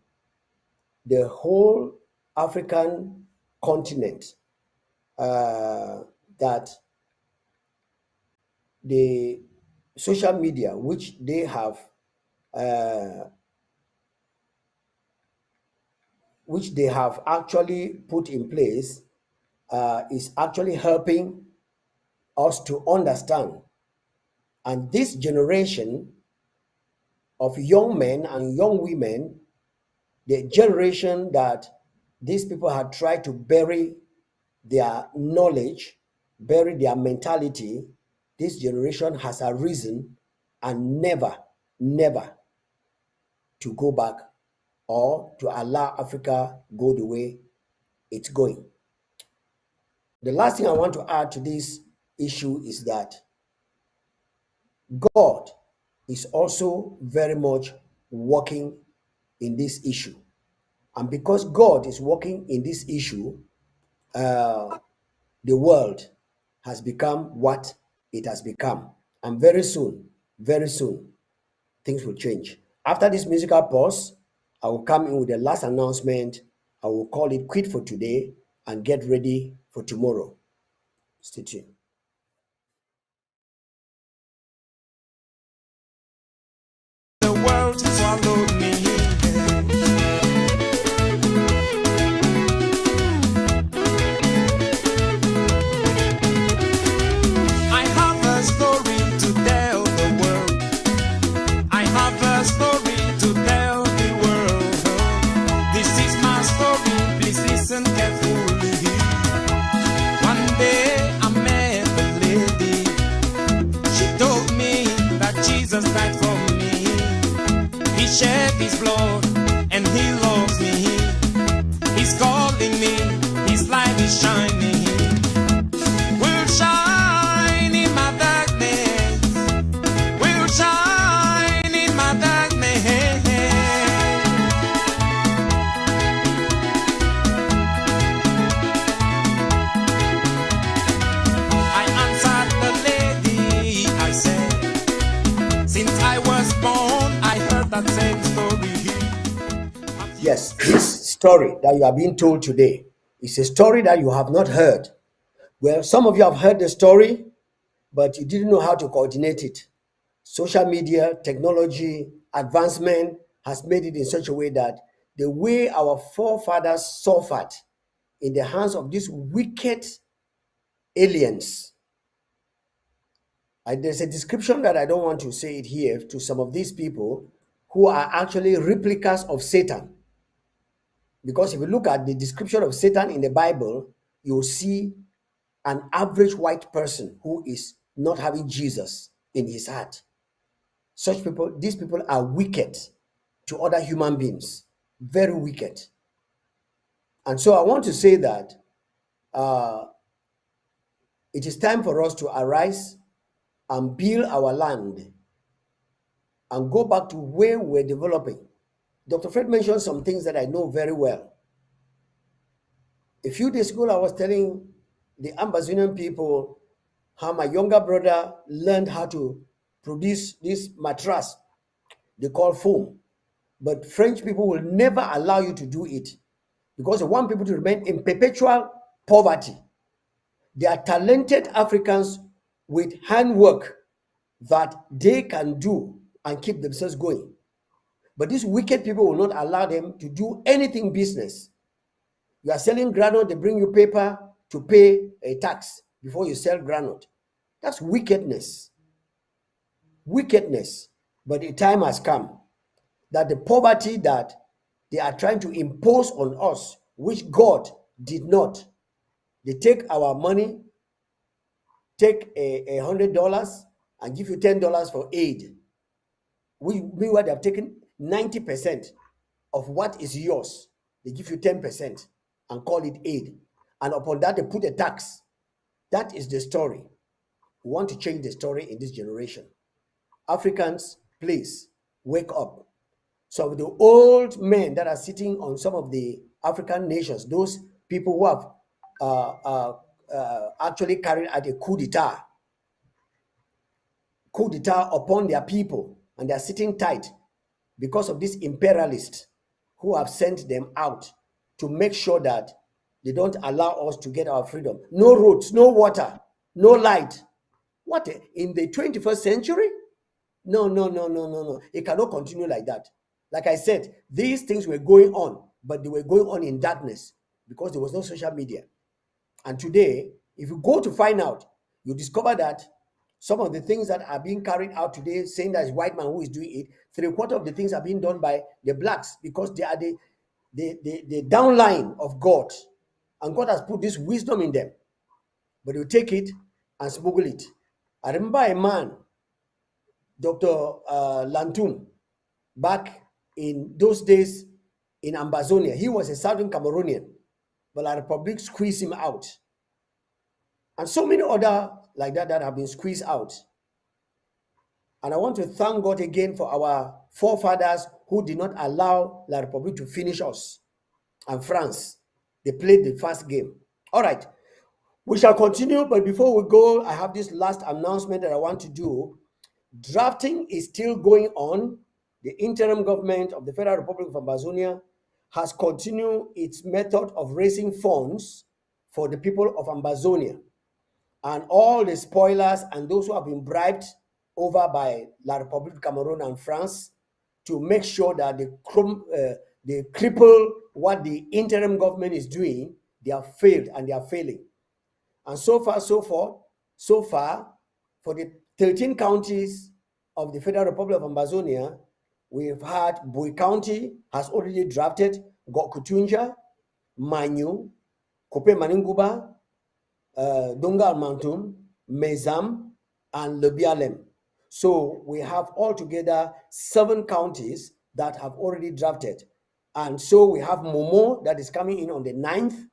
the whole African continent that the social media, which they have actually put in place, is actually helping us to understand. And this generation of young men and young women, the generation that these people had tried to bury their knowledge, bury their mentality, this generation has arisen and never to go back or to allow Africa go the way it's going. The last thing I want to add to this issue is that God is also very much working in this issue. And because God is working in this issue, the world has become what it has become. And very soon, things will change. After this musical pause, I will come in with the last announcement. I will call it quit for today and get ready for tomorrow. Stay tuned. The world swallowed me. I have a story to tell the world. I have a story to tell the world. This is my story, please listen carefully. One day I met a lady. She told me that Jesus died for me. He shed his blood and he loves me. He's calling me, his light is shining. We'll shine in my darkness. We'll shine in my darkness. I answered the lady, I said, since I was born, I heard that same story. Yes, this story that you are being told today is a story that you have not heard. Well, some of you have heard the story, but you didn't know how to coordinate it. Social media, technology, advancement has made it in such a way that the way our forefathers suffered in the hands of these wicked aliens. There's a description that I don't want to say it here to some of these people who are actually replicas of Satan. Because if you look at the description of Satan in the Bible, you'll see an average white person who is not having Jesus in his heart. Such people, these people are wicked to other human beings, very wicked. And so I want to say that it is time for us to arise and build our land and go back to where we're developing. Dr. Fred mentioned some things that I know very well. A few days ago, I was telling the Amazonian people how my younger brother learned how to produce this mattress they call foam. But French people will never allow you to do it because they want people to remain in perpetual poverty. They are talented Africans with handwork that they can do and keep themselves going. But these wicked people will not allow them to do anything business. You are selling granite, they bring you paper to pay a tax before you sell granite. That's wickedness. Wickedness. But the time has come that the poverty that They are trying to impose on us, which God did not. They take our money, take $100 and give you $10 for aid. Meanwhile, they have taken 90% of what is yours. They give you 10% and call it aid. And upon that, they put a tax. That is the story. We want to change the story in this generation. Africans, please wake up. So the old men that are sitting on some of the African nations, those people who have actually carried out a coup d'etat upon their people, and they are sitting tight because of these imperialists who have sent them out to make sure that they don't allow us to get our freedom. No roads, no water, no light. What, in the 21st century? No. It cannot continue like that. Like I said, these things were going on, but they were going on in darkness because there was no social media. And today, if you go to find out, you discover that some of the things that are being carried out today, saying that it's white man who is doing it, 3/4 of the things are being done by the blacks because they are the downline of God. And God has put this wisdom in them. But you take it and smuggle it. I remember a man, Dr. Lantum, back in those days in Ambazonia. He was a Southern Cameroonian, but La Republic squeezed him out. And so many other like that have been squeezed out. And I want to thank God again for our forefathers who did not allow La Republic to finish us. And France, they played the first game. All right, we shall continue, but before we go, I have this last announcement that I want to do. Drafting is still going on. The interim government of the Federal Republic of Ambazonia has continued its method of raising funds for the people of Ambazonia. And all the spoilers and those who have been bribed over by La Republique of Cameroon and France to make sure that they cripple what the interim government is doing, they have failed and they are failing. And so far, for the 13 counties of the Federal Republic of Ambazonia, we've had Bui County has already drafted Gokutunja, Manyu, Kope Maninguba, Dunga Mantum, Mezam, and Lebialem. So we have altogether 7 counties that have already drafted. And so we have Momo that is coming in on the 9th.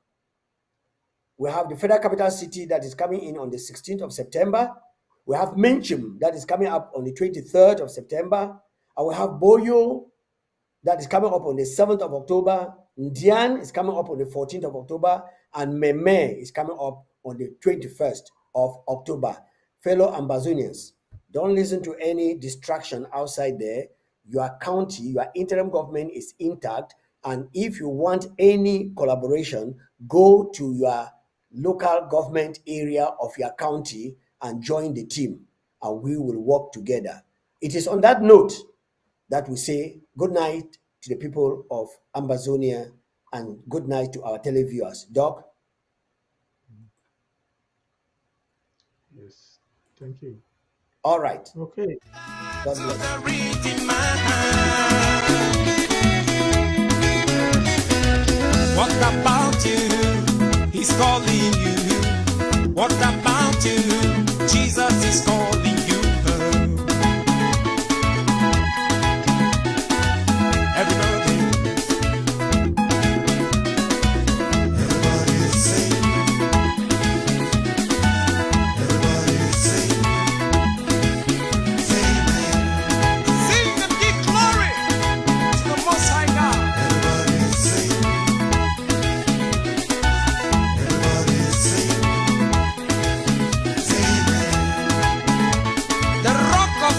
We have the Federal Capital City that is coming in on the 16th of September. We have Menchim that is coming up on the 23rd of September. And we have Boyo that is coming up on the 7th of October. Ndian is coming up on the 14th of October. And Meme is coming up on the 21st of October. Fellow Ambazonians, don't listen to any distraction outside there. Your county, your interim government is intact. And if you want any collaboration, go to your local government area of your county and join the team, and we will work together. It is on that note that we say good night to the people of Ambazonia and good night to our televiewers. Doc? Yes, thank you. All right. Okay. God bless. What about you? He's calling you. What about you?